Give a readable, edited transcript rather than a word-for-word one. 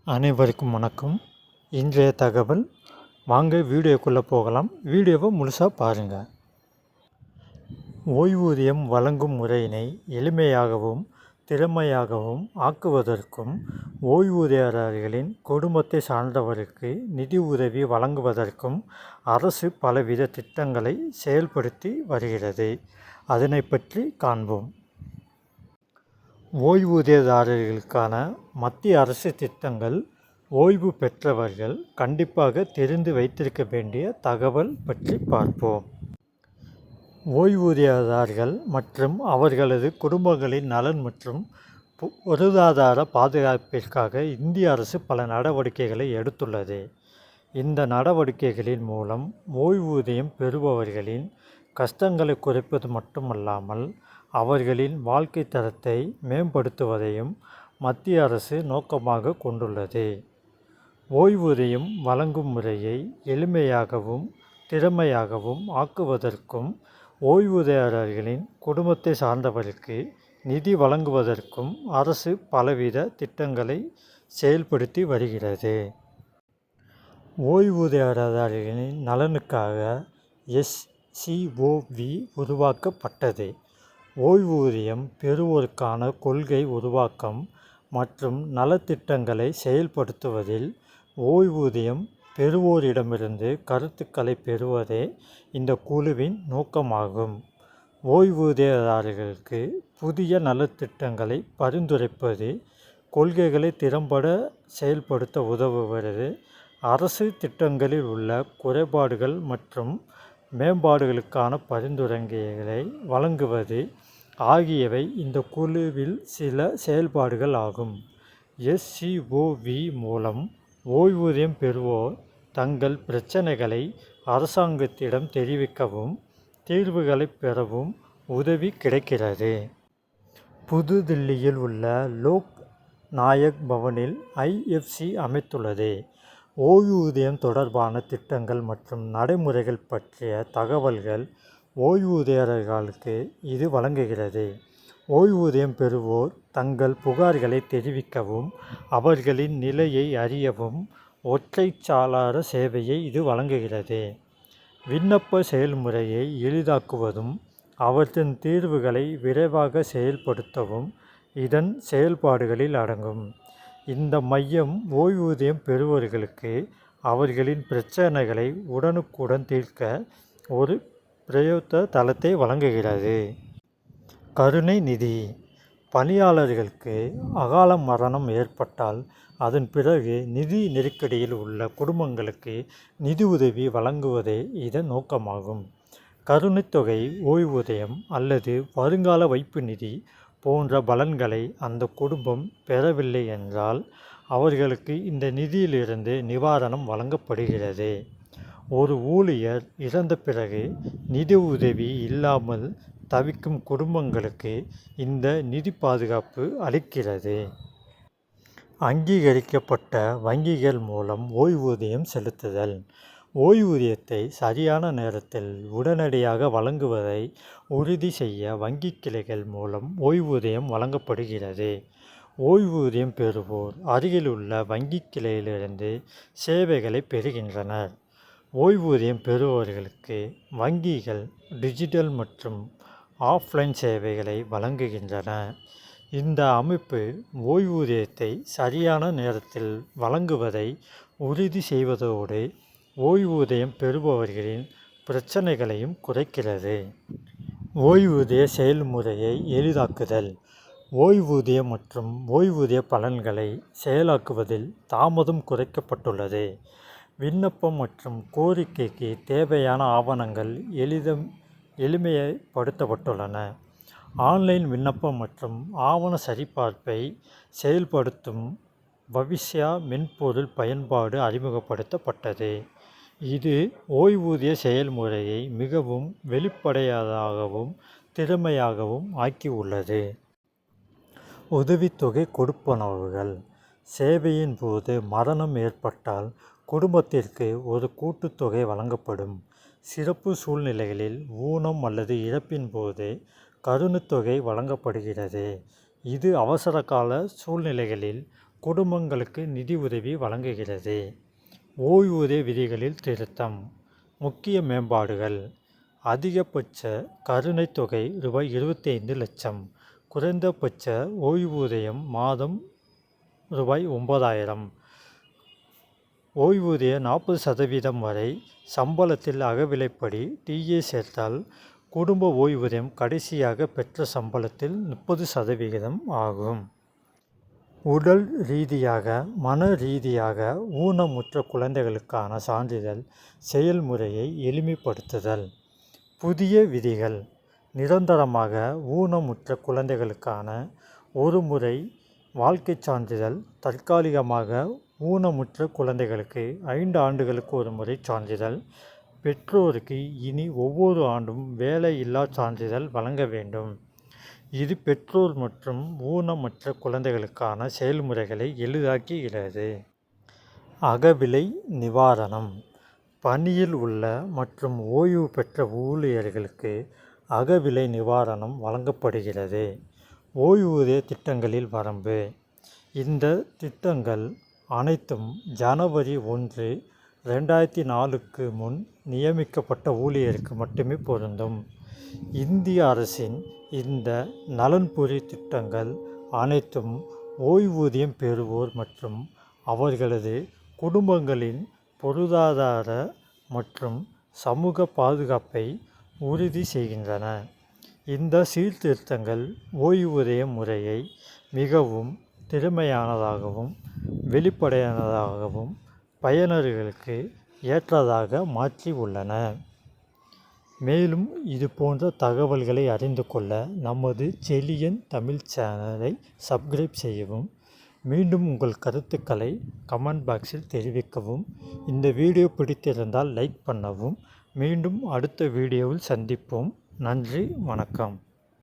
அனைவருக்கும் வணக்கம். இன்றைய தகவல், வாங்க வீடியோக்குள்ளே போகலாம். வீடியோவை முழுசாக பாருங்கள். ஓய்வூதியம் வழங்கும் முறையினை எளிமையாகவும் திறமையாகவும் ஆக்குவதற்கும் ஓய்வூதியர்களின் குடும்பத்தை சார்ந்தவருக்கு நிதி உதவி வழங்குவதற்கும் அரசு பலவித திட்டங்களை செயல்படுத்தி வருகிறது. அதனை பற்றி காண்போம். ஓய்வூதியதாரர்களுக்கான மத்திய அரசு திட்டங்கள் ஓய்வு பெற்றவர்கள் கண்டிப்பாக தெரிந்து வைத்திருக்க வேண்டிய தகவல் பற்றி பார்ப்போம். ஓய்வூதியதாரர்கள் மற்றும் அவர்களது குடும்பங்களின் நலன் மற்றும் பொருளாதார பாதுகாப்பிற்காக இந்திய அரசு பல நடவடிக்கைகளை எடுத்துள்ளது. இந்த நடவடிக்கைகளின் மூலம் ஓய்வூதியம் பெறுபவர்களின் கஷ்டங்களை குறைப்பது மட்டுமல்லாமல் அவர்களின் வாழ்க்கை தரத்தை மேம்படுத்துவதையும் மத்திய அரசு நோக்கமாக கொண்டுள்ளது. ஓய்வூதியம் வழங்கும் முறையை எளிமையாகவும் திறமையாகவும் ஆக்குவதற்கும் ஓய்வூதியர்களின் குடும்பத்தை சார்ந்தவருக்கு நிதி வழங்குவதற்கும் அரசு பலவித திட்டங்களை செயல்படுத்தி வருகிறது. ஓய்வூதியர்களின் நலனுக்காக SCOV உருவாக்கப்பட்டது. ஓய்வூதியம் பெறுவோருக்கான கொள்கை உருவாக்கம் மற்றும் நலத்திட்டங்களை செயல்படுத்துவதில் ஓய்வூதியம் பெறுவோரிடமிருந்து கருத்துக்களை பெறுவதே இந்த குழுவின் நோக்கமாகும். ஓய்வூதியதாரர்களுக்கு புதிய நலத்திட்டங்களை பரிந்துரைப்பது, கொள்கைகளை திறம்பட செயல்படுத்த உதவுவது, அரசு திட்டங்களில் உள்ள குறைபாடுகள் மற்றும் மேம்பாடுகளுக்கான பரிந்துரைகளை வழங்குவது ஆகியவை இந்த குழுவில் சில செயல்பாடுகள் ஆகும். SCOV மூலம் ஓய்வூதியம் பெறுவோர் தங்கள் பிரச்சனைகளை அரசாங்கத்திடம் தெரிவிக்கவும் தீர்வுகளை பெறவும் உதவி கிடைக்கிறது. புதுதில்லியில் உள்ள லோக் நாயக் பவனில் IFC அமைத்துள்ளது. ஓய்வூதியம் தொடர்பான திட்டங்கள் மற்றும் நடைமுறைகள் பற்றிய தகவல்கள் ஓய்வூதியர்களுக்கு இது வழங்குகிறது. ஓய்வூதியம் பெறுவோர் தங்கள் புகார்களை தெரிவிக்கவும் அவர்களின் நிலையை அறியவும் ஒற்றைச்சாளர சேவையை இது வழங்குகிறது. விண்ணப்ப செயல்முறையை எளிதாக்குவதும் அவற்றின் தீர்வுகளை விரைவாக செயல்படுத்தவும் இதன் செயல்பாடுகளில் அடங்கும். இந்த மையம் ஓய்வூதியம் பெறுவோர்களுக்கு அவர்களின் பிரச்சனைகளை உடனுக்குடன் தீர்க்க ஒரு பிரயோத்த தளத்தை வழங்குகிறது. கருணை நிதி: பணியாளர்களுக்கு அகால மரணம் ஏற்பட்டால் அதன் பிறகு நிதி நெருக்கடியில் உள்ள குடும்பங்களுக்கு நிதி உதவி வழங்குவதே இதன் நோக்கமாகும். கருணைத்தொகை, ஓய்வூதியம் அல்லது வருங்கால வைப்பு நிதி போன்ற பலன்களை அந்த குடும்பம் பெறவில்லை என்றால் அவர்களுக்கு இந்த நிதியிலிருந்து நிவாரணம் வழங்கப்படுகிறது. ஒரு ஊழியர் இறந்த பிறகு நிதி உதவி இல்லாமல் தவிக்கும் குடும்பங்களுக்கு இந்த நிதி பாதுகாப்பு அளிக்கிறது. அங்கீகரிக்கப்பட்ட வங்கிகள் மூலம் ஓய்வூதியம் செலுத்துதல்: ஓய்வூதியத்தை சரியான நேரத்தில் உடனடியாக வழங்குவதை உறுதி செய்ய வங்கிக் கிளைகள் மூலம் ஓய்வூதியம் வழங்கப்படுகிறது. ஓய்வூதியம் பெறுவோர் அருகிலுள்ள வங்கிக் கிளையிலிருந்து சேவைகளை பெறுகின்றனர். ஓய்வூதியம் பெறுபவர்களுக்கு வங்கிகள் டிஜிட்டல் மற்றும் ஆஃப்லைன் சேவைகளை வழங்குகின்றன. இந்த அமைப்பு ஓய்வூதியத்தை சரியான நேரத்தில் வழங்குவதை உறுதி செய்வதோடு ஓய்வூதியம் பெறுபவர்களின் பிரச்சனைகளையும் குறைக்கிறது. ஓய்வூதிய செயல்முறையை எளிதாக்குதல்: ஓய்வூதியம் மற்றும் ஓய்வூதிய பலன்களை செயலாக்குவதில் தாமதம் குறைக்கப்பட்டுள்ளது. விண்ணப்பம் மற்றும் கோரிக்கைக்கு தேவையான ஆவணங்கள் எளிமைப்படுத்தப்பட்டுள்ளன. ஆன்லைன் விண்ணப்பம் மற்றும் ஆவண சரிபார்ப்பை செயல்படுத்தும் பவிஷ்யா மென்பொருள் பயன்பாடு அறிமுகப்படுத்தப்பட்டது. இது ஓய்வூதிய செயல்முறையை மிகவும் வெளிப்படையாகவும் திறமையாகவும் ஆக்கியுள்ளது. உதவித்தொகை கொடுப்பனவுகள்: சேவையின் போது மரணம் ஏற்பட்டால் குடும்பத்திற்கு ஒரு கூட்டுத்தொகை வழங்கப்படும். சிறப்பு சூழ்நிலைகளில் ஊனம் அல்லது இறப்பின் போது கருணைத்தொகை வழங்கப்படுகிறது. இது அவசரகால சூழ்நிலைகளில் குடும்பங்களுக்கு நிதி உதவி வழங்குகிறது. ஓய்வூதிய விதிகளில் திருத்தம். முக்கிய மேம்பாடுகள். அதிகபட்ச கருணைத் தொகை ரூபாய் 25 லட்சம். குறைந்தபட்ச ஓய்வூதியம் மாதம் ரூபாய் 9,000. ஓய்வூதிய 40% வரை சம்பளத்தில் அகவிலைப்படி டிஏ சேர்த்தால் குடும்ப ஓய்வூதியம் கடைசியாக பெற்ற சம்பளத்தில் 30% ஆகும். உடல் ரீதியாக மன ரீதியாக ஊனமுற்ற குழந்தைகளுக்கான சான்றிதழ் செயல்முறையை எளிமைப்படுத்துதல். புதிய விதிகள். நிரந்தரமாக ஊனமுற்ற குழந்தைகளுக்கான ஒருமுறை வாழ்க்கைச் சான்றிதழ். தற்காலிகமாக ஊனமுற்ற குழந்தைகளுக்கு 5 ஆண்டுகளுக்கு ஒருமுறை சான்றிதழ். பெற்றோருக்கு இனி ஒவ்வொரு ஆண்டும் வேலையில்லா சான்றிதழ் வழங்க வேண்டும். இது பெற்றோர் மற்றும் ஊனமற்ற குழந்தைகளுக்கான செயல்முறைகளை எளிதாக்குகிறது. அகவிலை நிவாரணம். பணியில் உள்ள மற்றும் ஓய்வு பெற்ற ஊழியர்களுக்கு அகவிலை நிவாரணம் வழங்கப்படுகிறது. ஓய்வூதிய திட்டங்களில் வரம்பு. இந்த திட்டங்கள் அனைத்தும் ஜனவரி 1, 2004க்கு முன் நியமிக்கப்பட்ட ஊழியருக்கு மட்டுமே பொருந்தும். இந்திய அரசின் இந்த நலன்புரி திட்டங்கள் அனைத்தும் ஓய்வூதியம் பெறுவோர் மற்றும் அவர்களது குடும்பங்களின் பொருளாதார மற்றும் சமூக பாதுகாப்பை உறுதி செய்கின்றன. இந்த சீர்திருத்தங்கள் ஓய்வூதிய முறையை மிகவும் திறமையானதாகவும் வெளிப்படையானதாகவும் பயனர்களுக்கு ஏற்றதாக மாற்றி உள்ளன. மேலும் இது போன்ற தகவல்களை அறிந்து கொள்ள நமது செழியன் தமிழ் சேனலை சப்ஸ்கிரைப் செய்யவும். மீண்டும் உங்கள் கருத்துக்களை கமெண்ட் பாக்ஸில் தெரிவிக்கவும். இந்த வீடியோ பிடித்திருந்தால் லைக் பண்ணவும். மீண்டும் அடுத்த வீடியோவில் சந்திப்போம். நன்றி, வணக்கம்.